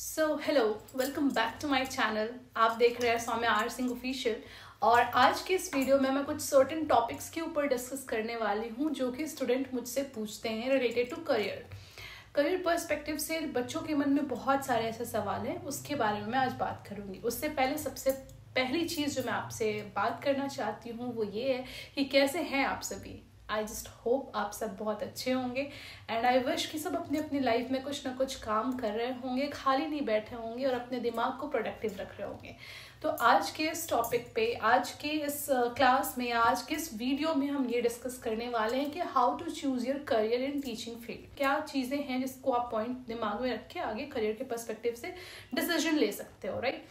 Hello, welcome back to my channel. आप देख रहे हैं सौम्या आर सिंह ऑफिशियल। और आज के इस वीडियो में मैं कुछ सर्टेन टॉपिक्स के ऊपर डिस्कस करने वाली हूँ जो कि स्टूडेंट मुझसे पूछते हैं रिलेटेड टू करियर पर्सपेक्टिव से। बच्चों के मन में बहुत सारे ऐसे सवाल हैं, उसके बारे में मैं आज बात करूँगी। उससे पहले सबसे पहली चीज़ जो मैं आपसे बात करना चाहती हूँ वो ये है कि कैसे हैं आप सभी। आई जस्ट होप आप सब बहुत अच्छे होंगे एंड आई विश कि सब अपनी अपनी लाइफ में कुछ ना कुछ काम कर रहे होंगे, खाली नहीं बैठे होंगे और अपने दिमाग को प्रोडक्टिव रख रहे होंगे। तो आज के इस टॉपिक पे, आज के इस क्लास में, आज के इस वीडियो में हम ये डिस्कस करने वाले हैं कि how to choose your career in teaching field. क्या चीज़ें हैं जिसको आप पॉइंट दिमाग में रख के आगे करियर के पर्सपेक्टिव से डिसीजन ले सकते हो, राइट।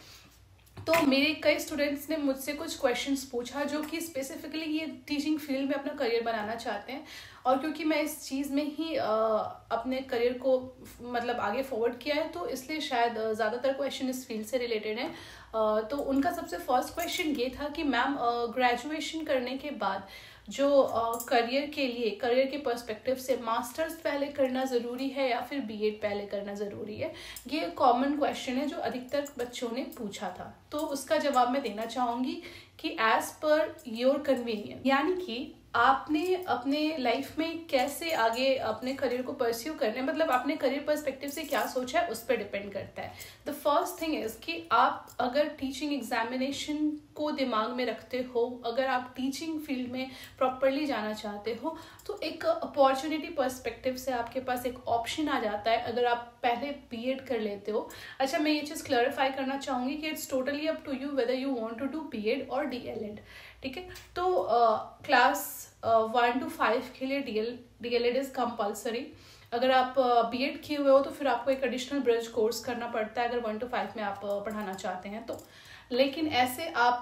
तो मेरे कई स्टूडेंट्स ने मुझसे कुछ क्वेश्चंस पूछा जो कि स्पेसिफिकली ये टीचिंग फील्ड में अपना करियर बनाना चाहते हैं। और क्योंकि मैं इस चीज़ में ही अपने करियर को मतलब आगे फॉरवर्ड किया है, तो इसलिए शायद ज़्यादातर क्वेश्चन इस फील्ड से रिलेटेड हैं। तो उनका सबसे फर्स्ट क्वेश्चन ये था कि मैम, ग्रेजुएशन करने के बाद जो करियर के पर्सपेक्टिव से मास्टर्स पहले करना ज़रूरी है या फिर बीएड पहले करना ज़रूरी है। ये कॉमन क्वेश्चन है जो अधिकतर बच्चों ने पूछा था। तो उसका जवाब मैं देना चाहूँगी कि एज पर योर कन्वीनियंस, यानी कि आपने अपने लाइफ में कैसे आगे अपने करियर को परस्यू करने, मतलब अपने करियर पर्सपेक्टिव से क्या सोचा है उस पर डिपेंड करता है। द फर्स्ट थिंग इज कि आप अगर टीचिंग एग्जामिनेशन को दिमाग में रखते हो, अगर आप टीचिंग फील्ड में प्रॉपरली जाना चाहते हो, तो एक अपॉर्चुनिटी पर्सपेक्टिव से आपके पास एक ऑप्शन आ जाता है अगर आप पहले बीएड कर लेते हो। अच्छा, मैं ये चीज़ क्लैरिफाई करना चाहूँगी कि it's totally up to you whether you want to do BEd और डीएलएड, ठीक है। तो क्लास 1 to 5 के लिए डीएलएड इज कंपल्सरी। अगर आप बीएड किए हुए हो तो फिर आपको एक एडिशनल ब्रिज कोर्स करना पड़ता है अगर 1 to 5 में आप पढ़ाना चाहते हैं तो। लेकिन ऐसे आप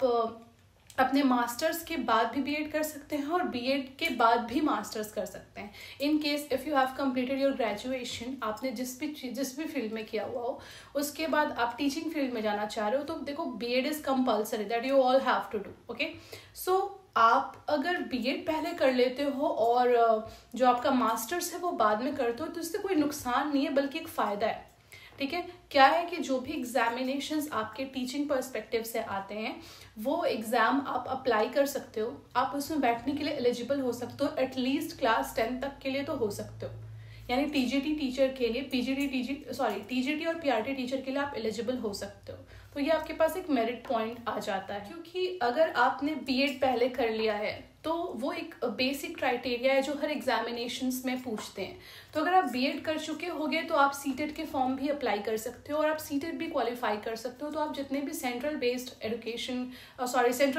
अपने मास्टर्स के बाद भी बीएड कर सकते हैं और बीएड के बाद भी मास्टर्स कर सकते हैं। In case if you have completed your graduation, आपने जिस भी फील्ड में किया हुआ हो, उसके बाद आप टीचिंग फील्ड में जाना चाह रहे हो, तो देखो BEd is compulsory, that you all have to do, okay. So आप अगर बीएड पहले कर लेते हो और जो आपका मास्टर्स है वो बाद में करते हो, तो इससे कोई नुकसान नहीं है बल्कि एक फ़ायदा है, ठीक है। क्या है कि जो भी एग्जामिनेशंस आपके टीचिंग पर्सपेक्टिव से आते हैं वो एग्ज़ाम आप अप्लाई कर सकते हो, आप उसमें बैठने के लिए एलिजिबल हो सकते हो, एटलीस्ट क्लास 10 तक के लिए तो हो सकते हो। यानी टीजीटी टीचर के लिए टीजीटी और पीआरटी टीचर के लिए आप एलिजिबल हो सकते हो। तो ये आपके पास एक मेरिट पॉइंट आ जाता है, क्योंकि अगर आपने बीएड पहले कर लिया है तो वो एक बेसिक क्राइटेरिया है जो हर एग्जामिनेशंस में पूछते हैं। तो अगर आप बीएड कर चुके होगे तो आप सीटेट के फॉर्म भी अप्लाई कर सकते हो और आप सीटेट भी क्वालिफाई कर सकते हो। तो आप जितने भी सेंट्रल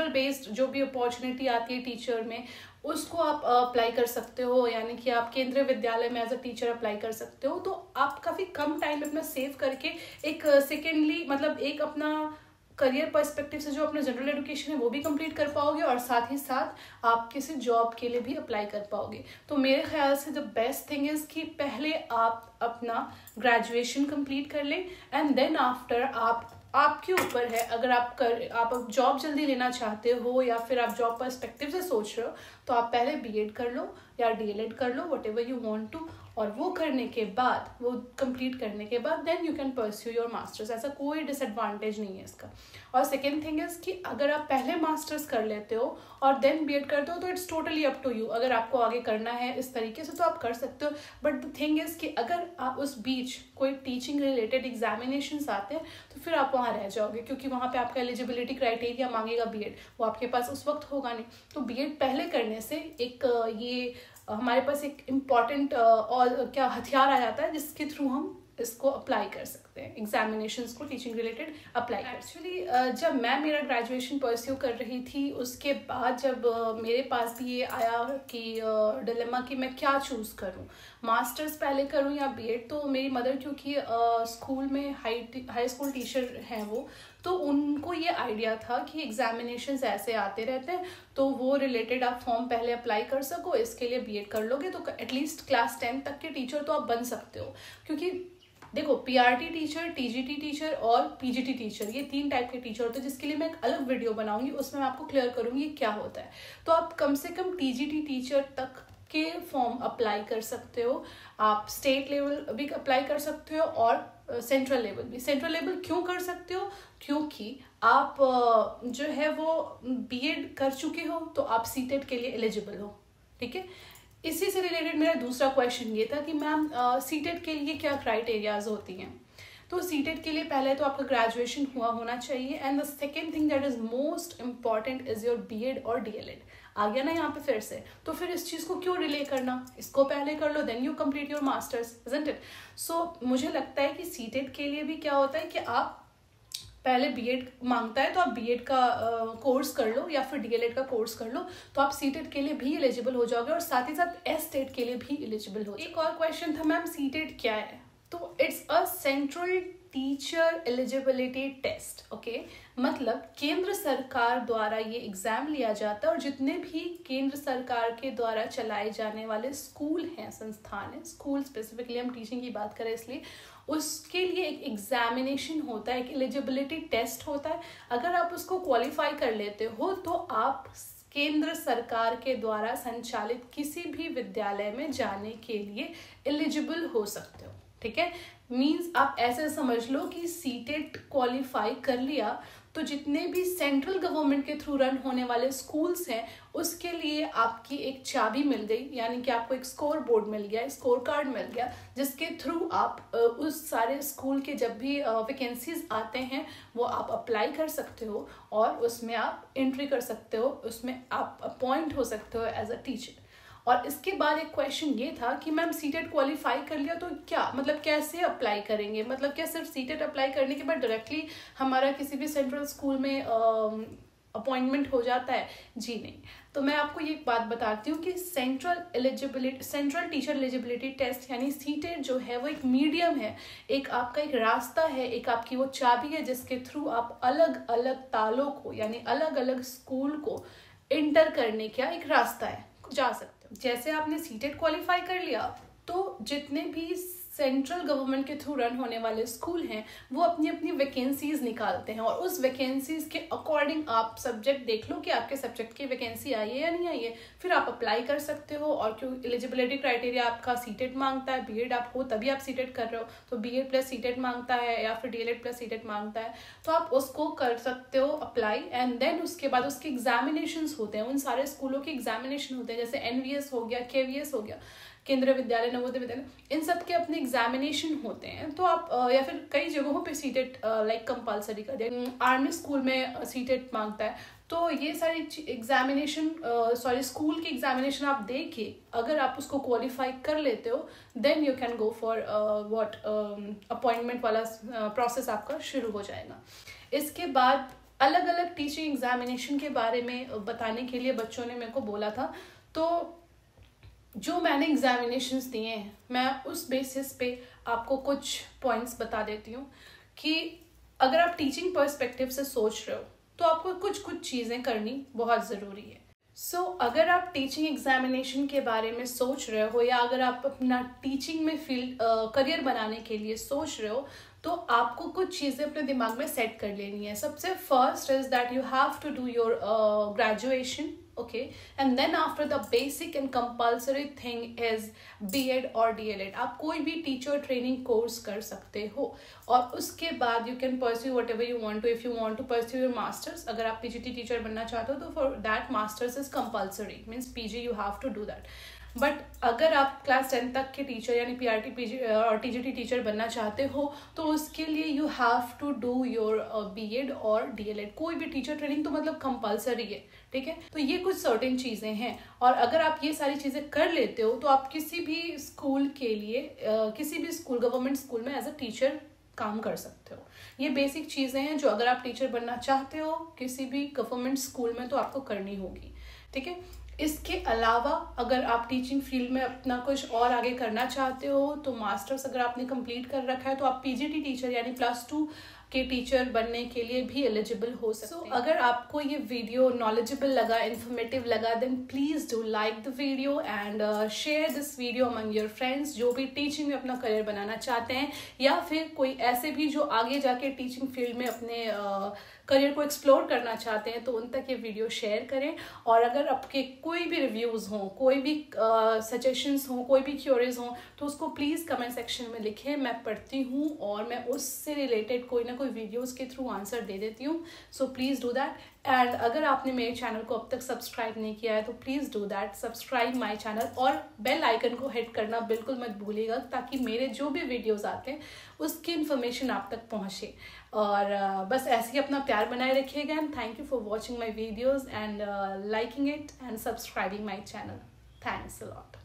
बेस्ड जो भी अपॉर्चुनिटी आती है टीचर में, उसको आप अप्लाई कर सकते हो। यानी कि आप केंद्रीय विद्यालय में एज अ टीचर अप्लाई कर सकते हो। तो आप काफ़ी कम टाइम अपना सेव करके एक सेकेंडली मतलब एक अपना करियर पर्सपेक्टिव से जो अपना जनरल एजुकेशन है वो भी कंप्लीट कर पाओगे और साथ ही साथ आप किसी जॉब के लिए भी अप्लाई कर पाओगे। तो मेरे ख्याल से द बेस्ट थिंग इज़ कि पहले आप अपना ग्रेजुएशन कंप्लीट कर लें एंड देन आफ्टर आपके ऊपर है। अगर आप जॉब जल्दी लेना चाहते हो या फिर आप जॉब पर्सपेक्टिव से सोच रहे हो तो आप पहले बीएड कर लो या डीएलएड कर लो, व्हाटएवर यू वांट टू। और वो करने के बाद, वो कंप्लीट करने के बाद then you can pursue your masters. ऐसा कोई डिसएडवांटेज नहीं है इसका। और सेकेंड थिंग इज़ कि अगर आप पहले मास्टर्स कर लेते हो और देन बीएड करते हो तो it's totally up to you. अगर आपको आगे करना है इस तरीके से तो आप कर सकते हो, बट द थिंग इज़ कि अगर आप उस बीच कोई टीचिंग रिलेटेड एग्जामिनेशंस आते हैं तो फिर आप वहाँ रह जाओगे, क्योंकि वहाँ पे आपका एलिजिबिलिटी क्राइटेरिया मांगेगा बीएड, वो आपके पास उस वक्त होगा नहीं। तो बीएड पहले करने से एक ये हमारे पास एक इम्पॉर्टेंट और क्या हथियार आ जाता है जिसके थ्रू हम इसको अप्लाई कर सकते हैं, एग्जामिनेशंस को टीचिंग रिलेटेड अप्लाई कर। एक्चुअली जब मैं मेरा ग्रेजुएशन परस्यू कर रही थी उसके बाद जब मेरे पास भी ये आया कि डिलेमा कि मैं क्या चूज़ करूं, मास्टर्स पहले करूं या बीएड, तो मेरी मदर क्योंकि स्कूल में हाई स्कूल टीचर हैं वो, तो उनको ये आइडिया था कि एग्जामिनेशंस ऐसे आते रहते हैं तो वो रिलेटेड आप फॉर्म पहले अप्लाई कर सको, इसके लिए बीएड कर लोगे तो एटलीस्ट क्लास 10 तक के टीचर तो आप बन सकते हो। क्योंकि देखो, पीआरटी टीचर, टीजीटी टीचर और पीजीटी टीचर, ये 3 टाइप के टीचर होते हैं, जिसके लिए मैं एक अलग वीडियो बनाऊंगी, उसमें मैं आपको क्लियर करूंगी क्या होता है। तो आप कम से कम टीजीटी टीचर तक के फॉर्म अप्लाई कर सकते हो, आप स्टेट लेवल भी अप्लाई कर सकते हो और सेंट्रल लेवल भी। सेंट्रल लेवल क्यों कर सकते हो? क्योंकि आप जो है वो बीएड कर चुके हो तो आप सीटेट के लिए एलिजिबल हो, ठीक है। इसी से रिलेटेड मेरा दूसरा क्वेश्चन ये था कि मैम सीटेट के लिए क्या क्राइटेरियाज होती हैं? तो सीटेट के लिए पहले तो आपका ग्रेजुएशन हुआ होना चाहिए, and the second thing that is most important is your BEd और डीएलएड। आ गया ना यहाँ पे फिर से, तो फिर इस चीज़ को क्यों डिले करना, इसको पहले कर लो, then you complete your masters, isn't it? So मुझे लगता है कि सीटेट के लिए भी क्या होता है कि आप पहले बीएड मांगता है तो आप बीएड का कोर्स कर लो या फिर डीएलएड का कोर्स कर लो, तो आप सीटेट के लिए भी एलिजिबल हो जाओगे और साथ ही साथ एसटेट के लिए भी एलिजिबल हो। एक और क्वेश्चन था मैम सीटेट क्या है? तो it's a central teacher eligibility test, okay. मतलब केंद्र सरकार द्वारा ये एग्जाम लिया जाता है और जितने भी केंद्र सरकार के द्वारा चलाए जाने वाले स्कूल हैं, संस्थान हैं, स्कूल स्पेसिफिकली हम टीचिंग की बात करें इसलिए, उसके लिए एक एग्जामिनेशन होता है, एक एलिजिबिलिटी टेस्ट होता है। अगर आप उसको क्वालिफाई कर लेते हो तो आप केंद्र सरकार के द्वारा संचालित किसी भी विद्यालय में जाने के लिए एलिजिबल हो सकते हो, ठीक है। मीन्स आप ऐसे समझ लो कि सीटेट क्वालिफाई कर लिया तो जितने भी सेंट्रल गवर्नमेंट के थ्रू रन होने वाले स्कूल्स हैं उसके लिए आपकी एक चाबी मिल गई, यानी कि आपको एक स्कोर बोर्ड मिल गया, स्कोर कार्ड मिल गया, जिसके थ्रू आप उस सारे स्कूल के जब भी वैकेंसीज आते हैं वो आप अप्लाई कर सकते हो और उसमें आप एंट्री कर सकते हो, उसमें आप अपॉइंट हो सकते हो एज अ टीचर। और इसके बाद एक क्वेश्चन ये था कि मैम सीटेट क्वालिफाई कर लिया तो क्या मतलब कैसे अप्लाई करेंगे? मतलब क्या सिर्फ सीटेट अप्लाई करने के बाद डायरेक्टली हमारा किसी भी सेंट्रल स्कूल में अपॉइंटमेंट हो जाता है? जी नहीं। तो मैं आपको ये बात बताती हूँ कि सेंट्रल टीचर एलिजिबिलिटी टेस्ट यानी सीटेट जो है वो एक मीडियम है, एक आपका एक रास्ता है, एक आपकी वो चाबी है जिसके थ्रू आप अलग अलग तालों को यानी अलग अलग स्कूल को इंटर करने का एक रास्ता है, जा सकते हो। जैसे आपने सीटेट क्वालिफाई कर लिया तो जितने भी सेंट्रल गवर्नमेंट के थ्रू रन होने वाले स्कूल हैं वो अपनी अपनी वैकेंसीज निकालते हैं और उस वैकेंसीज के अकॉर्डिंग आप सब्जेक्ट देख लो कि आपके सब्जेक्ट की वैकेंसी आई है या नहीं आई है, फिर आप अप्लाई कर सकते हो। और क्यों एलिजिबिलिटी क्राइटेरिया आपका सीटेट मांगता है, बीएड आप हो तभी आप सीटेट कर रहे हो तो बीएड प्लस सीटेट मांगता है या फिर डीएलएड प्लस सीटेट मांगता है, तो आप उसको कर सकते हो अप्लाई। एंड देन उसके बाद उसके एग्जामिनेशंस होते हैं, उन सारे स्कूलों के एग्जामिनेशन होते हैं, जैसे एनवीएस हो गया, केवीएस हो गया, केंद्रीय विद्यालय, नवोदय विद्यालय, इन सब के अपने एग्जामिनेशन होते हैं। तो आप या फिर कई जगहों पे सीटेट लाइक कंपलसरी कर दिया, आर्मी स्कूल में सीटेट मांगता है, तो ये सारी एग्जामिनेशन स्कूल की एग्जामिनेशन आप दे के अगर आप उसको क्वालिफाई कर लेते हो then you can go for appointment वाला प्रोसेस आपका शुरू हो जाएगा। इसके बाद अलग अलग टीचिंग एग्जामिनेशन के बारे में बताने के लिए बच्चों ने मेरे को बोला था, तो जो मैंने एग्जामिनेशंस दिए हैं मैं उस बेसिस पे आपको कुछ पॉइंट्स बता देती हूँ कि अगर आप टीचिंग पर्सपेक्टिव से सोच रहे हो तो आपको कुछ कुछ चीज़ें करनी बहुत ज़रूरी है। सो अगर आप टीचिंग एग्जामिनेशन के बारे में सोच रहे हो या अगर आप अपना टीचिंग में फील्ड करियर बनाने के लिए सोच रहे हो तो आपको कुछ चीज़ें अपने दिमाग में सेट कर लेनी है। सबसे first is that you have to do your graduation, okay, and then after the basic and compulsory thing is B.Ed और D.L.Ed। आप कोई भी टीचर ट्रेनिंग कोर्स कर सकते हो और उसके बाद you can pursue whatever you want to। if you want to pursue your masters, अगर आप PGT टीचर बनना चाहते हो तो for that masters is compulsory, means PG you have to do that। But अगर आप क्लास 10 तक के टीचर यानी PRT PG और TGT टीचर बनना चाहते हो तो उसके लिए you have to do your B.Ed और D.L.Ed। कोई भी टीचर ट्रेनिंग तो मतलब कंपलसरी है, ठीक है। तो ये कुछ सर्टेन चीज़ें हैं और अगर आप ये सारी चीज़ें कर लेते हो तो आप किसी भी स्कूल के लिए किसी भी स्कूल, गवर्नमेंट स्कूल में एज अ टीचर काम कर सकते हो। ये बेसिक चीज़ें हैं जो अगर आप टीचर बनना चाहते हो किसी भी गवर्नमेंट स्कूल में तो आपको करनी होगी, ठीक है। इसके अलावा अगर आप टीचिंग फील्ड में अपना कुछ और आगे करना चाहते हो तो मास्टर्स अगर आपने कंप्लीट कर रखा है तो आप PGT टीचर यानी +2 के टीचर बनने के लिए भी एलिजिबल हो सकते हैं। अगर आपको ये वीडियो नॉलेजेबल लगा, इन्फॉर्मेटिव लगा, then please do like the video and share this video among your friends जो भी टीचिंग में अपना करियर बनाना चाहते हैं या फिर कोई ऐसे भी जो आगे जाके टीचिंग फील्ड में अपने करियर को एक्सप्लोर करना चाहते हैं, तो उन तक ये वीडियो शेयर करें। और अगर आपके कोई भी रिव्यूज़ हों, कोई भी सजेशंस हों, कोई भी क्यूरीज हों, तो उसको प्लीज़ कमेंट सेक्शन में लिखें। मैं पढ़ती हूँ और मैं उससे रिलेटेड कोई ना कोई वीडियोज़ के थ्रू आंसर दे देती हूँ। So please do that. And अगर आपने मेरे चैनल को अब तक सब्सक्राइब नहीं किया है तो please do that, subscribe my channel और बेल आइकन को हिट करना बिल्कुल मत भूलिएगा, ताकि मेरे जो भी वीडियोस आते हैं उसकी इन्फॉर्मेशन आप तक पहुंचे। और बस ऐसे ही अपना प्यार बनाए रखिएगा। And thank you for watching my videos and liking it and subscribing my channel. Thanks a lot.